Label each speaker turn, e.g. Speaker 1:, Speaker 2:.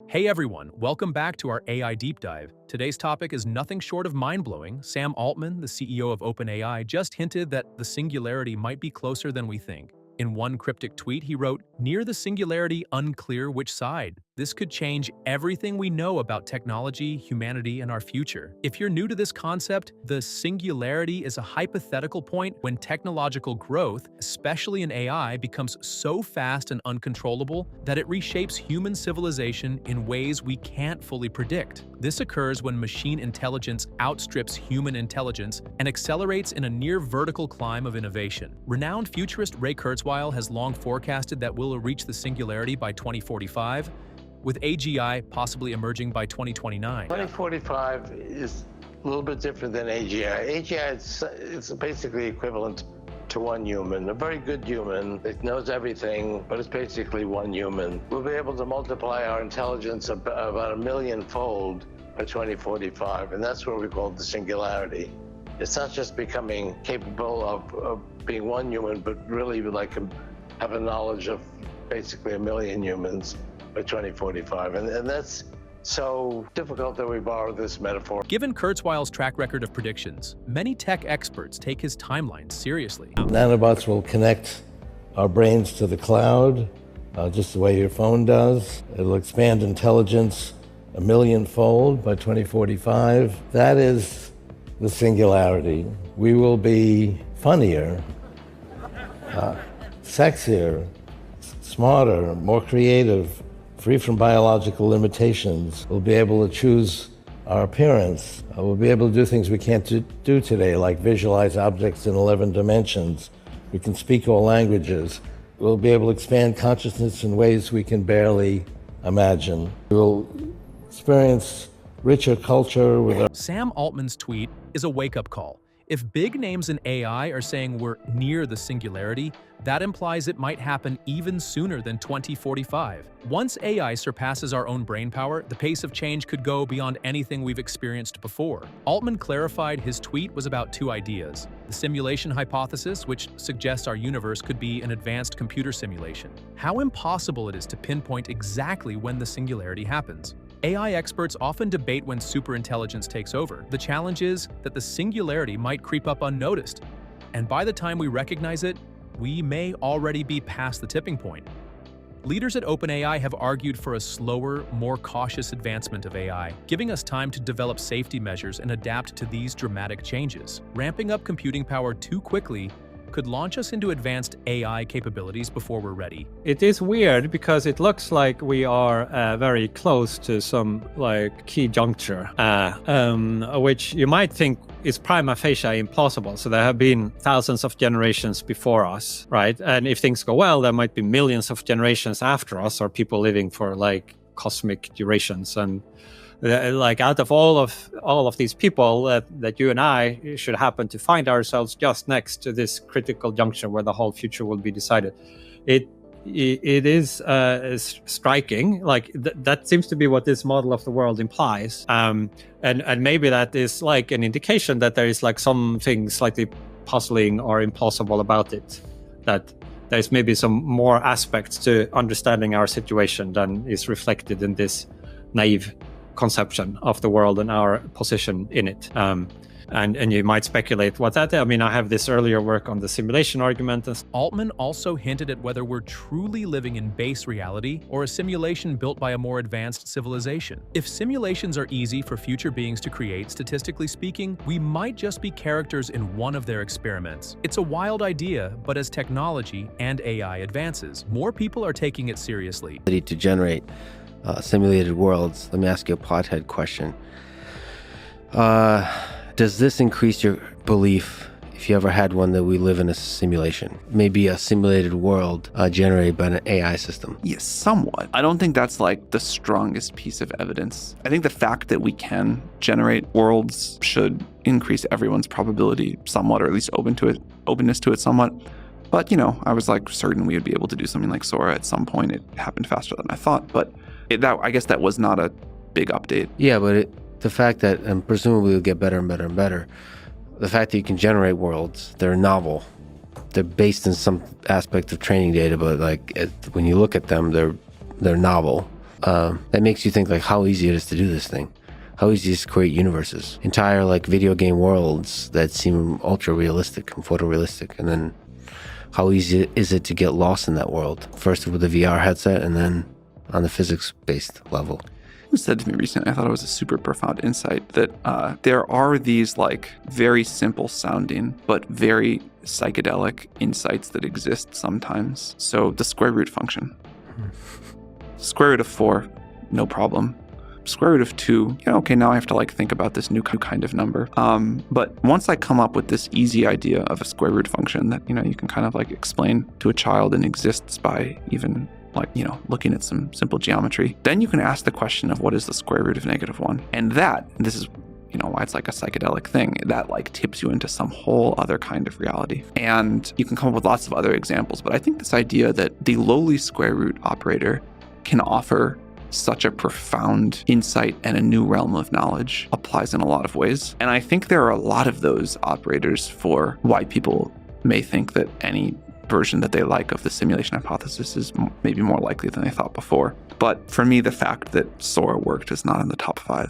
Speaker 1: Hey everyone, welcome back to our AI Deep Dive. Today's topic is nothing short of mind-blowing. Sam Altman, the CEO of OpenAI, just hinted that the singularity might be closer than we think. In one cryptic tweet, he wrote, "Near the singularity, unclear which side." This could change everything we know about technology, humanity, and our future. If you're new to this concept, the singularity is a hypothetical point when technological growth, especially in AI, becomes so fast and uncontrollable that it reshapes human civilization in ways we can't fully predict. This occurs when machine intelligence outstrips human intelligence and accelerates in a near-vertical climb of innovation. Renowned futurist Ray Kurzweil has long forecasted that we'll reach the singularity by 2045, with AGI possibly emerging by 2029.
Speaker 2: 2045 is a little bit different than AGI. AGI is basically equivalent to one human, a very good human that knows everything, but it's basically one human. We'll be able to multiply our intelligence about 1,000,000-fold by 2045, and that's what we call the singularity. It's not just becoming capable of being one human, but really have a knowledge of basically 1,000,000 humans by 2045, and that's so difficult that we borrow this metaphor.
Speaker 1: Given Kurzweil's track record of predictions, many tech experts take his timeline seriously.
Speaker 3: Nanobots will connect our brains to the cloud, just the way your phone does. It'll expand intelligence 1,000,000-fold by 2045. That is the singularity. We will be funnier, sexier, smarter, more creative, free from biological limitations. We'll be able to choose our appearance. We'll be able to do things we can't do today, like visualize objects in 11 dimensions. We can speak all languages. We'll be able to expand consciousness in ways we can barely imagine. We'll experience richer culture with our...
Speaker 1: Sam Altman's tweet is a wake-up call. If big names in AI are saying we're near the singularity, that implies it might happen even sooner than 2045. Once AI surpasses our own brainpower, the pace of change could go beyond anything we've experienced before. Altman clarified his tweet was about two ideas: the simulation hypothesis, which suggests our universe could be an advanced computer simulation, how impossible it is to pinpoint exactly when the singularity happens. AI experts often debate when superintelligence takes over. The challenge is that the singularity might creep up unnoticed, and by the time we recognize it, we may already be past the tipping point. Leaders at OpenAI have argued for a slower, more cautious advancement of AI, giving us time to develop safety measures and adapt to these dramatic changes. Ramping up computing power too quickly could launch us into advanced AI capabilities before we're ready.
Speaker 4: It is weird because it looks like we are very close to some key juncture, which you might think is prima facie implausible. So there have been thousands of generations before us, right? And if things go well, there might be millions of generations after us, or people living for cosmic durations. And out of all of these people that you and I should happen to find ourselves just next to this critical juncture where the whole future will be decided. It is striking. That seems to be what this model of the world implies. And maybe that is an indication that there is something slightly puzzling or implausible about it. That there's maybe some more aspects to understanding our situation than is reflected in this naive conception of the world and our position in it. And you might speculate what that is. I mean, I have this earlier work on the simulation argument.
Speaker 1: Altman also hinted at whether we're truly living in base reality or a simulation built by a more advanced civilization. If simulations are easy for future beings to create, statistically speaking, we might just be characters in one of their experiments. It's a wild idea, but as technology and AI advances, more people are taking it seriously.
Speaker 5: To generate simulated worlds. Let me ask you a pothead question. Does this increase your belief, if you ever had one, that we live in a simulation? Maybe a simulated world generated by an AI system?
Speaker 6: Yes, somewhat. I don't think that's the strongest piece of evidence. I think the fact that we can generate worlds should increase everyone's probability somewhat, or at least openness to it somewhat. But, I was certain we would be able to do something like Sora at some point. It happened faster than I thought, but I guess that was not a big update.
Speaker 5: Yeah, but the fact that, and presumably it'll get better and better and better, the fact that you can generate worlds, they're novel. They're based in some aspect of training data, but when you look at them, they're novel. that makes you think like how easy it is to do this thing. How easy it is to create universes, entire like video game worlds that seem ultra realistic and photorealistic. And then how easy is it to get lost in that world? First with a VR headset and then on the physics-based level.
Speaker 6: Who said to me recently, I thought it was a super profound insight, that there are these like very simple sounding but very psychedelic insights that exist sometimes. So the square root function. Square root of 4, no problem. Square root of 2, okay, now I have to like think about this new kind of number. But once I come up with this easy idea of a square root function that, you can kind of like explain to a child and exists by even like, looking at some simple geometry, then you can ask the question of what is the square root of -1? And this is, why it's like a psychedelic thing, that like tips you into some whole other kind of reality. And you can come up with lots of other examples, but I think this idea that the lowly square root operator can offer such a profound insight and a new realm of knowledge applies in a lot of ways. And I think there are a lot of those operators for why people may think that any version that they like of the simulation hypothesis is maybe more likely than they thought before. But for me, the fact that Sora worked is not in the top 5.